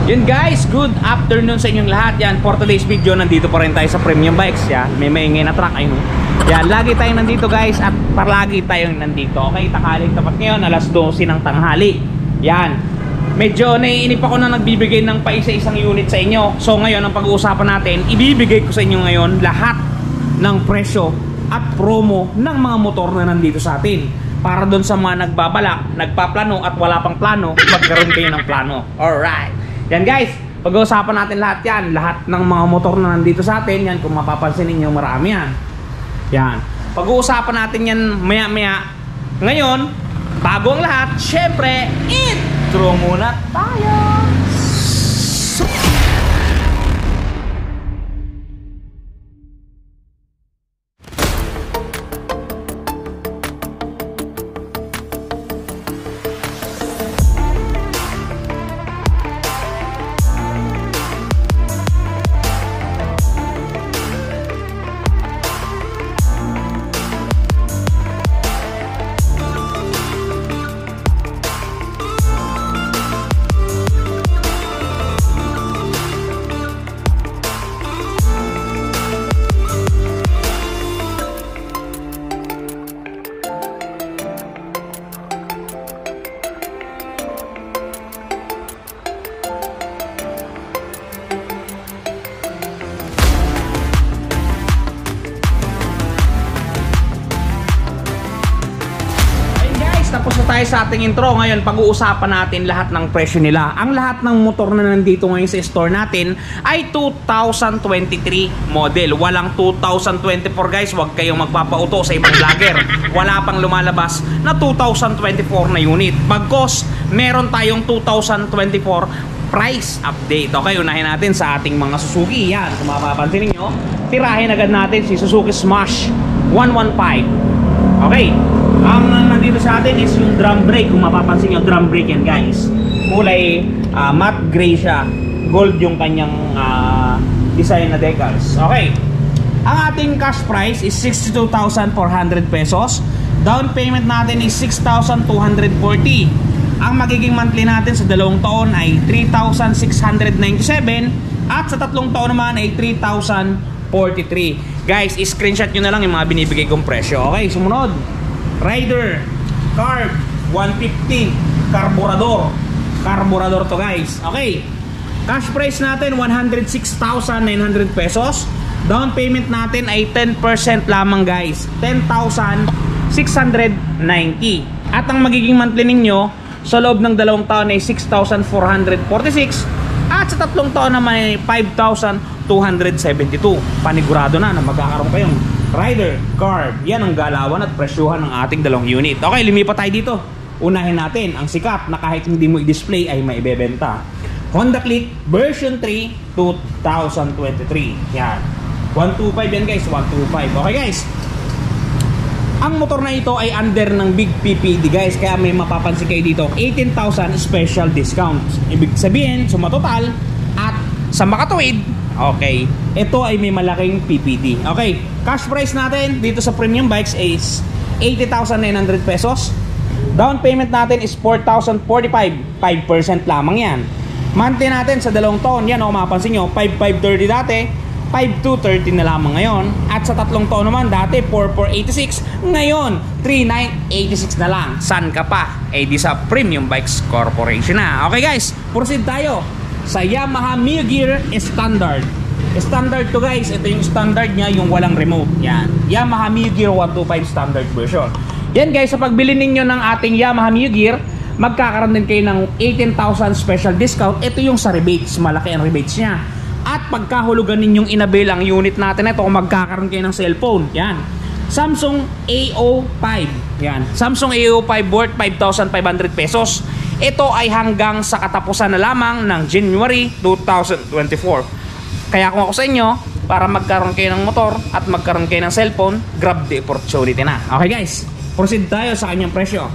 Yun guys, good afternoon sa inyong lahat. Yan, for today's video, nandito pa rin tayo sa Premium Bikes. Yan, may maingay na truck. Ayun. Yan, lagi tayong nandito guys. At palagi tayong nandito. Okay, takaling tapat ngayon, alas 12 ng tanghali. Yan, medyo naiinip ako na nagbibigay ng paisa-isang unit sa inyo. So ngayon, ang pag-uusapan natin, ibibigay ko sa inyo ngayon lahat ng presyo at promo ng mga motor na nandito sa atin. Para doon sa mga nagbabalak, nagpaplano at wala pang plano, magkaroon kayo ng plano. Alright. Yan guys, pag-uusapan natin lahat yan. Lahat ng mga motor na nandito sa atin. Yan, kung mapapansin ninyo, marami yan. Yan, pag-uusapan natin yan maya-maya. Ngayon, bago ang lahat, syempre, intro muna tayo. Tapos na tayo sa ating intro. Ngayon, pag-uusapan natin lahat ng presyo nila. Ang lahat ng motor na nandito ngayon sa store natin ay 2023 model. Walang 2024 guys. Huwag kayong magpapauto sa ibang vlogger. Wala pang lumalabas na 2024 na unit. Bagkos, meron tayong 2024 price update. Okay, unahin natin sa ating mga Suzuki. Yan, kung mapapansin ninyo, tirahin agad natin si Suzuki Smash 115. Okay, ang nandito sa atin is yung drum brake. Kung mapapansin nyo, drum brake yan guys. Kulay matte gray siya. Gold yung kanyang design na decals. Okay, ang ating cash price is 62,400 pesos. Down payment natin is 6,240. Ang magiging monthly natin sa 2 taon ay 3,697. At sa 3 taon naman ay 3,043. Guys, screenshot nyo na lang yung mga binibigay kong presyo. Okay, sumunod, Rider Carb 150 Carburador to guys. Okay, cash price natin 106,900 pesos. Down payment natin ay 10% lamang guys, 10,690. At ang magiging monthly ninyo sa loob ng 2 taon ay 6,446. At sa 3 taon naman ay 5,272. Panigurado na magkakaroon kayong Rider Carb. Yan ang galawan at presyuhan ng ating 2 unit. Okay, lumipat tayo dito. Unahin natin ang sikat na kahit hindi mo i-display ay maibebenta. Honda Click version 3 2023. Yan, 125 yan guys, 125. Okay guys, ang motor na ito ay under ng Big PPD guys. Kaya may mapapansin kayo dito, 18,000 special discount. Ibig sabihin, sumatotal at sa makatuwid, okay, ito ay may malaking PPD. Okay, cash price natin dito sa Premium Bikes is 80,900 pesos. Down payment natin is 4,045. 5% lamang yan. Monthly natin sa 2 taon, yan o, mapapansin nyo, 5,530 dati, 5,230 na lamang ngayon. At sa 3 taon naman, dati 4,486, ngayon 3,986 na lang. San ka pa? Eh di sa Premium Bikes Corporation na. Okay guys, proceed tayo sa Yamaha Mio Gear Standard. Standard to guys, ito yung standard niya, yung walang remote. Yan, Yamaha Mio Gear 125 standard version. Yan guys, sa pagbili ninyo ng ating Yamaha Mio Gear, magkakaroon din kayo ng 18,000 special discount. Ito yung sa rebates, malaki ang rebates niya. At pagkahulugan ninyong inabil ang unit natin ito, kung magkakaroon kayo ng cellphone, yan, Samsung A05. Yan, Samsung A05 worth 5,500 pesos. Ito ay hanggang sa katapusan na lamang ng January 2024. Kaya kung ako sa inyo, para magkaroon kayo ng motor at magkaroon kayo ng cellphone, grab the opportunity na. Okay guys, proceed tayo sa kanyang presyo.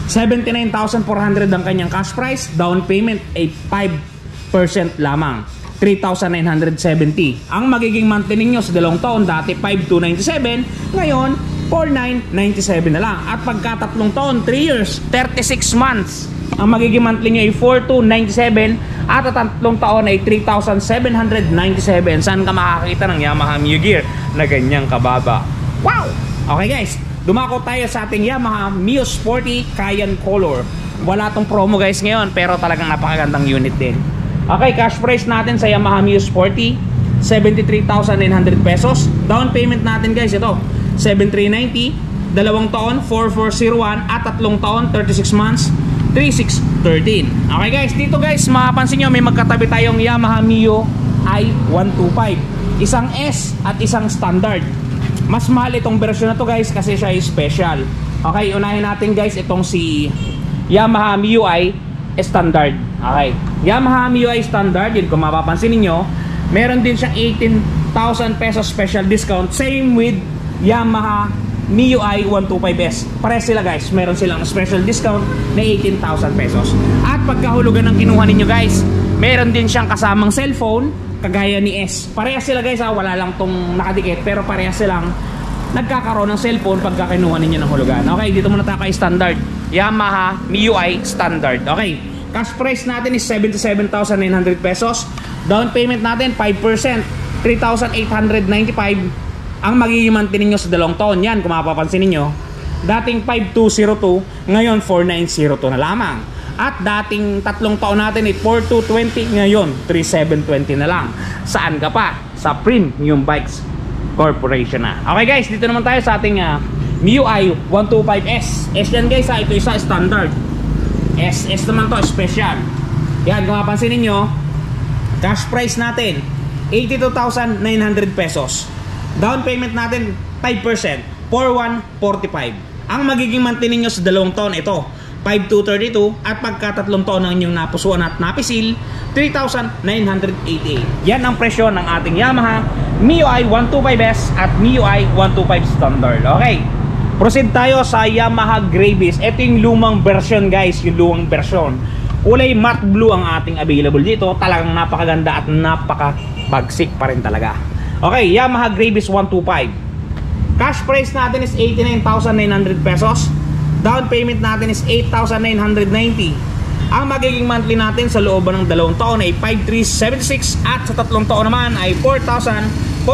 79,400 ang kanyang cash price. Down payment ay 5% lamang, 3,970. Ang magiging monthly ninyo sa 2 taon, dati 5,297, ngayon 4,997 na lang. At pagka 3 taon, 3 years, 36 months, ang magiging monthly nyo ay 4,297. at sa tatlong taon ay 3,797. Saan ka makakita ng Yamaha Mio Gear na ganyang kababa? Wow! Okay guys, dumako tayo sa ating Yamaha Mio Sporty Cayenne Color. Wala tong promo guys ngayon, pero talagang napakagandang unit din. Okay, cash price natin sa Yamaha Mio Sporty 73,900 pesos. Down payment natin guys, ito 7,390, dalawang taon 4,401, at tatlong taon 36 months 3,613. Okay guys, dito guys mapapansin nyo may magkatabi tayong Yamaha Mio i125, isang S at isang standard. Mas mahal itong version na to guys kasi siya ay special. Okay, unahin natin guys itong si Yamaha Mio i standard. Okay, Yamaha Mio i standard, yun kung mapapansin niyo, meron din siyang 18,000 pesos special discount. Same with Yamaha Mio i125S. Pares sila guys, meron silang special discount na 18,000 pesos. At pagkahulugan ng kinuha ninyo guys, meron din siyang kasamang cellphone kagaya ni S. Parehas sila guys, wala lang tong nakadikit, pero parehas silang nagkakaroon ng cellphone pagka kinuha ninyo ng hulugan. Okay, dito muna tayo kay standard. Yamaha Mio i standard. Okay, cash price natin is 77,900 pesos. Down payment natin 5%, 3,895. Ang magiging monthly ninyo sa dalawang taon. Yan, kung mapapansin ninyo, dating 5,202, ngayon 4,902 na lamang. At dating tatlong taon natin ay 4,220, ngayon 3,720 na lang. Saan ka pa? Sa Premium Bikes Corporation na. Okay guys, dito naman tayo sa ating Mio i125S. S yan guys, ito isa standard. S naman to, special. Yan, kung mapapansin ninyo, cash price natin 82,900 pesos. Down payment natin 5%, 4,145. Ang magiging monthly ninyo sa dalawang taon ito 5,232, at pagka tatlong taon ng inyong napusuan at napisil 3,988. Yan ang presyo ng ating Yamaha Mio i125S at Mio i125 standard. Okay, proceed tayo sa Yamaha Gravis. Ito yung lumang version guys, yung lumang version. Kulay matte blue ang ating available dito. Talagang napakaganda at napakabagsik pa rin talaga. Okay, Yamaha Gravis 125. Cash price natin is 89,900 pesos. Down payment natin is 8,990. Ang magiging monthly natin sa loob ng dalawang taon ay 5,376, at sa tatlong taon naman ay 4,404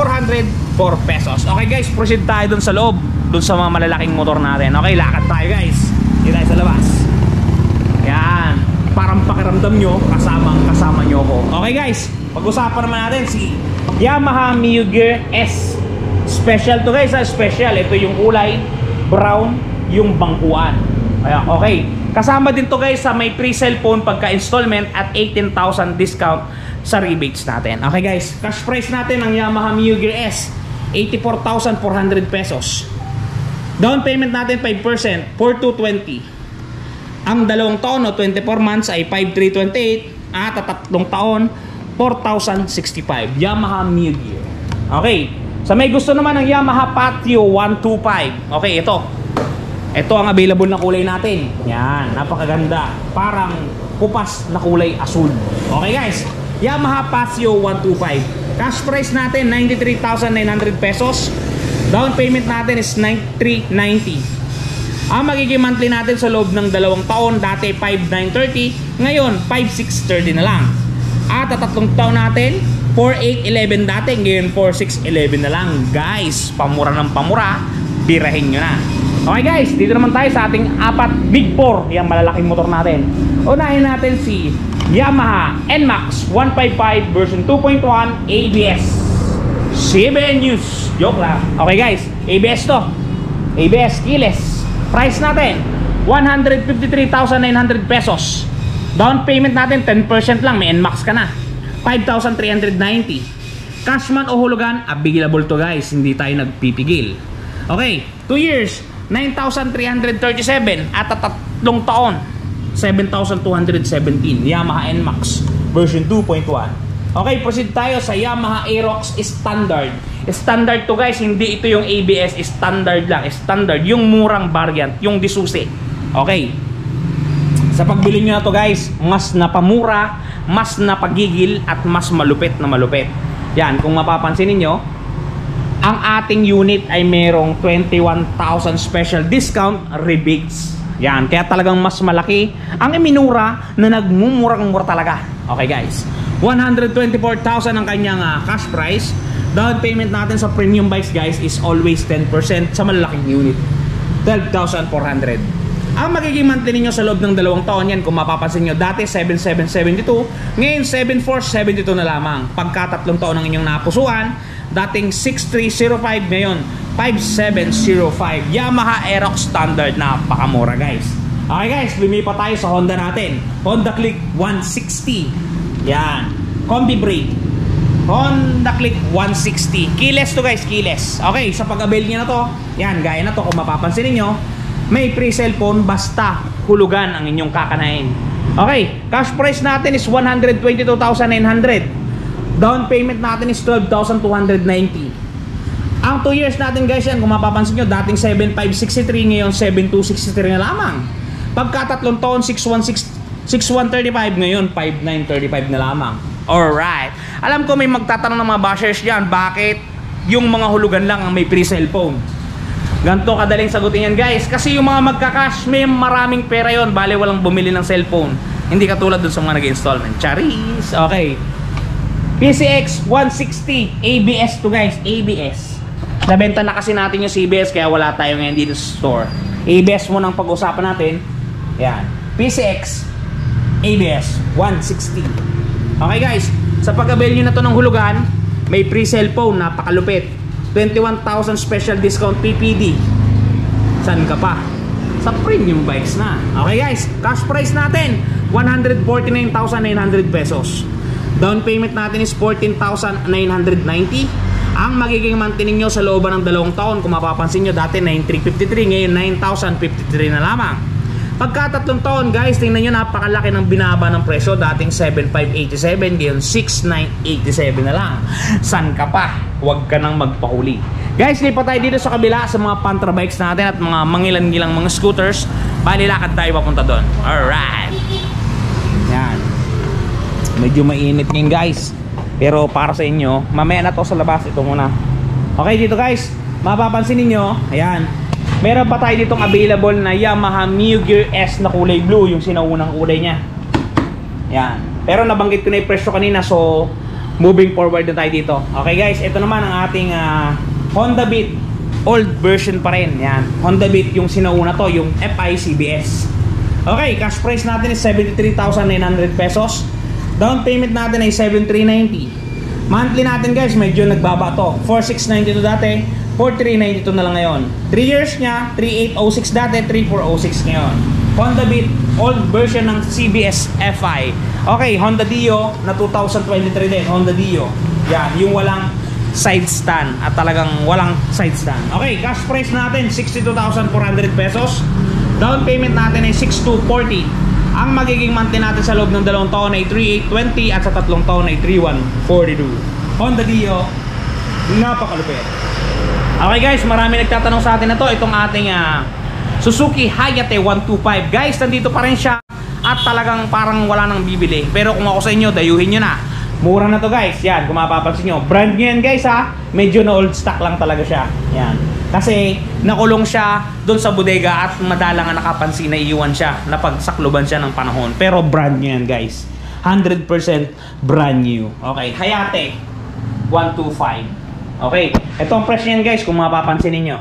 pesos. Okay guys, proceed tayo dun sa loob, dun sa mga malalaking motor natin. Okay, lakad tayo guys. Dito tayo sa labas. Yan, parang pakiramdam nyo kasama nyo ko. Okay guys, pag-usapan naman natin si Yamaha Mio Gear S. Special to guys, special. Ito yung kulay brown, yung bangkuan. Ayan, okay. Kasama din to guys sa may free cellphone pagka-installment at 18,000 discount sa rebates natin. Okay guys, cash price natin ng Yamaha Mio Gear S 84,400 pesos. Down payment natin 5%, 4,220. Ang dalawang taon o 24 months ay 5,328, at tatlong taon 4,065. Yamaha Mio Gear. Okay, sa may gusto naman ng Yamaha Patio 125. Okay, ito ang available na kulay natin. Yan, napakaganda. Parang kupas na kulay asul. Okay guys, Yamaha Patio 125. Cash price natin 93,900 pesos. Down payment natin is 9,390. Ang magiging monthly natin sa loob ng dalawang taon, dati 5,930, ngayon 5,630 na lang. At tatlong taon natin 4,811 dati, ngayon 4,611 na lang. Guys, pamura ng pamura, birahin nyo na. Okay guys, dito naman tayo sa ating apat Big 4, yung malalaking motor natin. Unahin natin si Yamaha NMAX 155 version 2.1 ABS CBN News. Joke lang. Okay guys, ABS to, ABS keyless. Price natin 153,900 pesos. Down payment natin 10% lang, may NMAX ka na, 5,390. Cash man o hulugan, available to guys, hindi tayo nagpipigil. Okay, 2 years 9,337, at tatlong taon 7,217. Yamaha NMAX version 2.1. Okay, proceed tayo sa Yamaha Aerox Standard. Standard to guys, hindi ito yung ABS, standard lang, standard, yung murang variant, yung disusi. Okay, sa pagbili nyo na to guys, mas napamura, mas napagigil, at mas malupit na malupit. Yan, kung mapapansin niyo, ang ating unit ay merong 21,000 special discount rebates. Yan, kaya talagang mas malaki ang iminura na nagmumurang-mura talaga. Okay guys, 124,000 ang kanyang cash price. Down payment natin sa premium bikes guys is always 10%. Sa malalaking unit 12,400. Ang magiging monthly ninyo sa loob ng 2 taon yan, kung mapapansin nyo, dati 7,772, ngayon 7,472 na lamang. Pagka 3 taon ang inyong napusuan, dating 6,305, ngayon 5,705. Yamaha Aerox Standard, napakamura guys. Okay guys, lumipat tayo sa Honda natin. Honda Click 160. Yan, combi brake, Honda Click 160. Keyless to guys, keyless. Okay, sa pag-avail nyo na to, yan, gaya na to, kung mapapansin niyo, may free cellphone basta hulugan ang inyong kakanain. Okay, cash price natin is 122,900. Down payment natin is 12,290. Ang 2 years natin guys yan, kung mapapansin nyo, dating 7,563, ngayon 7,263 na lamang. Pagka 3 taon, 6,135, ngayon 5,935 na lamang. Alright, alam ko may magtatanong ng mga bashers dyan, bakit yung mga hulugan lang ang may free cellphone? Ganto kadaling sagutin yan guys, kasi yung mga magka-cash, may maraming pera yon, bale walang bumili ng cellphone. Hindi katulad dun sa mga nag-installment. Charis. Okay, PCX 160 ABS to guys, ABS. Nabenta na kasi natin yung CBS, kaya wala tayo ngayon dito sa store. ABS mo nang pag-usapan natin. Yan, PCX ABS 160. Okay guys, sa pag-avail nyo na to ng hulugan, may free cellphone, napakalupit. 21,000 special discount PPD. San ka pa? Sa premium bikes na. Okay guys, cash price natin 149,900 pesos. Down payment natin is 14,990. Ang magiging monthly nyo sa looban ng 2 taon, kung mapapansin nyo, dati 9,353, ngayon 9,053 na lamang. Pagka 3 taon guys, tingnan nyo, napakalaki ng binaba ng presyo. Dating 7,587, ngayon 6,987 na lang. San ka pa? Huwag ka nang magpahuli. Guys, lipat tayo dito sa kabila sa mga pantra bikes natin at mga mangilan-gilang mga scooters. Bali, lakad tayo papunta doon. Alright. Yan. Medyo mainit ngayon guys, pero para sa inyo, mamaya na to sa labas. Ito muna. Okay, dito guys, mapapansin niyo, ayan, meron pa tayo ditong available na Yamaha Mio Gear S na kulay blue, yung sinaunang kulay niya. Yan. Pero nabanggit ko na yung presyo kanina, so moving forward na tayo dito. Okay guys, ito naman ang ating Honda Beat, old version pa rin. Yan, Honda Beat yung sinauna to, yung FI CBS. Okay, cash price natin is 73,900 pesos. Down payment natin ay 7,390. Monthly natin guys, medyo nagbaba to. 4,692 dati, 4,392 na lang ngayon. 3 years nya, 3,806 dati, 3,406 ngayon. Honda Beat, old version ng CBS FI. Okay, Honda Dio na 2023 din, Honda Dio. Yan, yung walang side stand at talagang walang side stand. Okay, cash price natin 62,400 pesos. Down payment natin ay 6,240. Ang magiging monthly natin sa loob ng 2 taon ay 3,820 at sa 3 taon ay 3,142. Honda Dio, napakalupit. Okay guys, marami nagtatanong sa atin na to. Itong ating Suzuki Hayate 125. Guys, nandito pa rin siya at talagang parang wala nang bibili. Pero kung ako sa inyo, dayuhin nyo na. Mura na to guys. Yan, kung mapapansin nyo, brand new yan guys ha. Medyo na old stock lang talaga siya. Yan, kasi nakulong siya doon sa bodega at madalang nga nakapansin na iiwan siya, napagsakluban siya ng panahon. Pero brand new yan guys, 100% brand new. Okay, Hayate 125. Okay, ito ang presyo niyan guys, kung mapapansin niyo.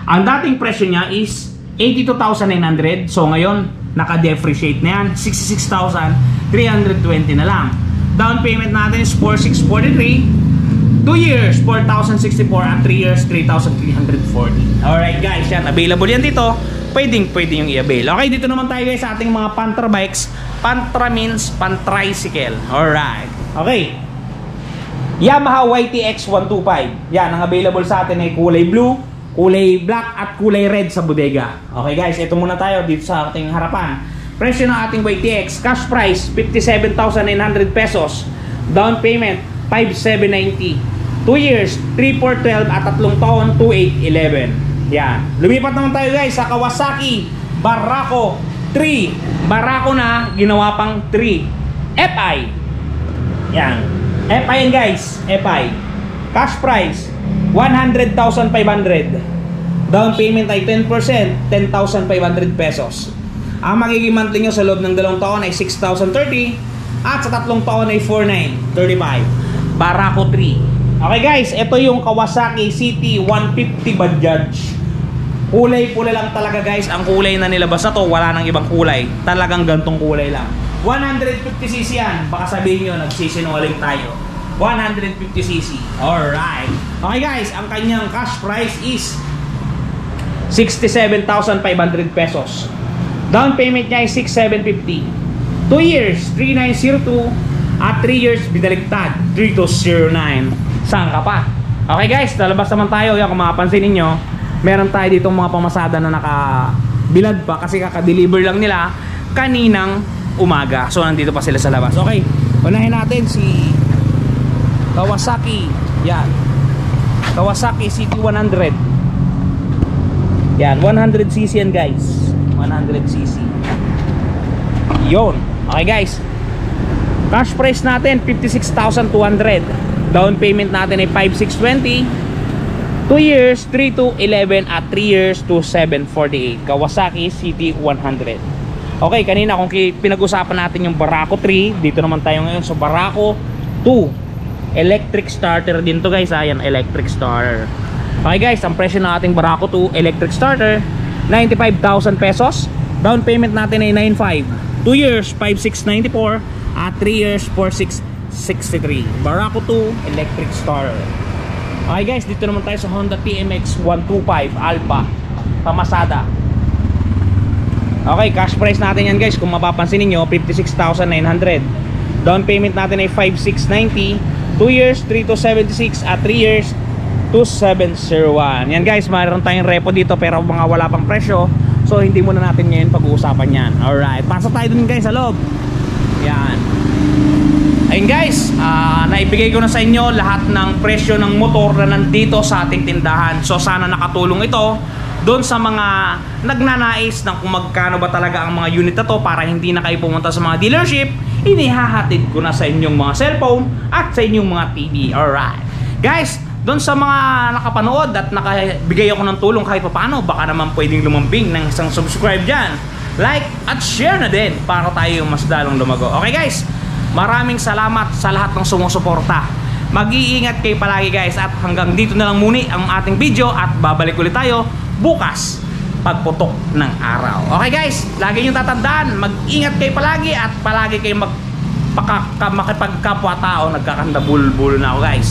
Ang dating presyo niya is 82,900. So ngayon, naka-depreciate na yan, 66,320 na lang. Down payment natin is 4,643. 2 years, 4,064 at 3 years, 3,340. Alright guys, yan, available yan dito. Pwede yung i-avail. Okay, dito naman tayo guys sa ating mga pantra bikes. Pantra means pan-tricycle. Alright, okay, Yamaha YTX 125. Yan, ang available sa atin ay kulay blue, kulay black at kulay red sa bodega. Okay guys, ito muna tayo dito sa ating harapan. Presyo ng ating YTX, cash price 57,900 pesos. Down payment 5,790. 2 years, 3,412 at 3 taon, 2,811. Yan. Lumipat naman tayo guys sa Kawasaki Barako 3. Barako na, ginawa pang 3. FI. Yan. FI yan guys. FI. Cash price 100,500. Down payment ay 10%, 10,500 pesos. Ang magiging monthly nyo sa loob ng 2 taon ay 6,030. At sa tatlong taon ay 4,935. Barako 3. Okay guys, ito yung Kawasaki CT150 Bajaj. Kulay pula lang talaga guys. Ang kulay na nilabas na to, wala nang ibang kulay. Talagang gantong kulay lang. 150cc yan. Baka sabihin nyo, nagsisinungaling tayo. 150cc. Alright. Okay guys, ang kanyang cash price is 67,500 pesos. Down payment niya ay 6,750. 2 years, 3,902. At 3 years, binaligtad, 3,209. Saan ka pa? Okay guys, lalabas naman tayo. Yan, kung makapansin ninyo, meron tayo ditong mga pamasada na nakabilad pa kasi kaka-deliver lang nila kaninang umaga. So nandito pa sila sa labas. Okay, unahin natin si Kawasaki. Yan, Kawasaki CT100. Yan, 100cc yan guys. 100cc. Yon. Okay guys, cash price natin 56,200. Down payment natin ay 5,620. 2 years, 3,211. At 3 years, 2,748. Kawasaki CT100. Okay, kanina kung pinag-usapan natin yung Barako 3, dito naman tayo ngayon sa Barako 2. Electric starter din to guys. Ayan, electric starter. Okay guys, ang presyo ng ating Barako 2 electric starter 95,000 pesos. Down payment natin ay 9,500. 2 years 5,694. At 3 years 4,663. Barako 2 electric starter. Okay guys, dito naman tayo sa Honda TMX 125 Alpha pamasada. Okay, cash price natin yan guys. Kung mapapansin niyo, 56,900. Down payment natin ay 5,690. 2 years 3,276. At 3 years 2,701. Yan guys, mayroon tayong repo dito pero mga wala pang presyo. So hindi muna natin ngayon pag-uusapan yan. Alright, pasok tayo dun guys sa loob. Yan. Ayun guys, naibigay ko na sa inyo lahat ng presyo ng motor na nandito sa ating tindahan. So sana nakatulong ito doon sa mga nagnanais ng kung magkano ba talaga ang mga unit na to para hindi na kayo pumunta sa mga dealership. Inihahatid ko na sa inyong mga cellphone at sa inyong mga TV. Alright guys, doon sa mga nakapanood at nakabigay ako ng tulong kahit paano, baka naman pwedeng lumambing ng isang subscribe dyan, like at share na din para tayo mas dalong lumago. Okay guys, maraming salamat sa lahat ng sumusuporta. Mag-iingat kayo palagi guys. At hanggang dito na lang muna ang ating video. At babalik ulit tayo bukas pagputok ng araw. Okay guys, lagi nyo tatandaan, mag-ingat kayo palagi. At palagi kayo makipagkapwa-tao. Nagkakandabul-bulo na ako guys.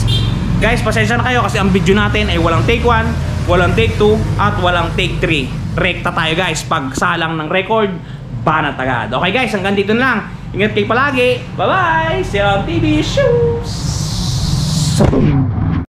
Guys, pasensya na kayo kasi ang video natin ay walang take 1, walang take 2, at walang take 3. Rekta tayo guys. Pag salang ng record, banat agad. Okay guys, hanggang dito na lang. Ingat kayo palagi. Bye bye. See you on TV. Shoes.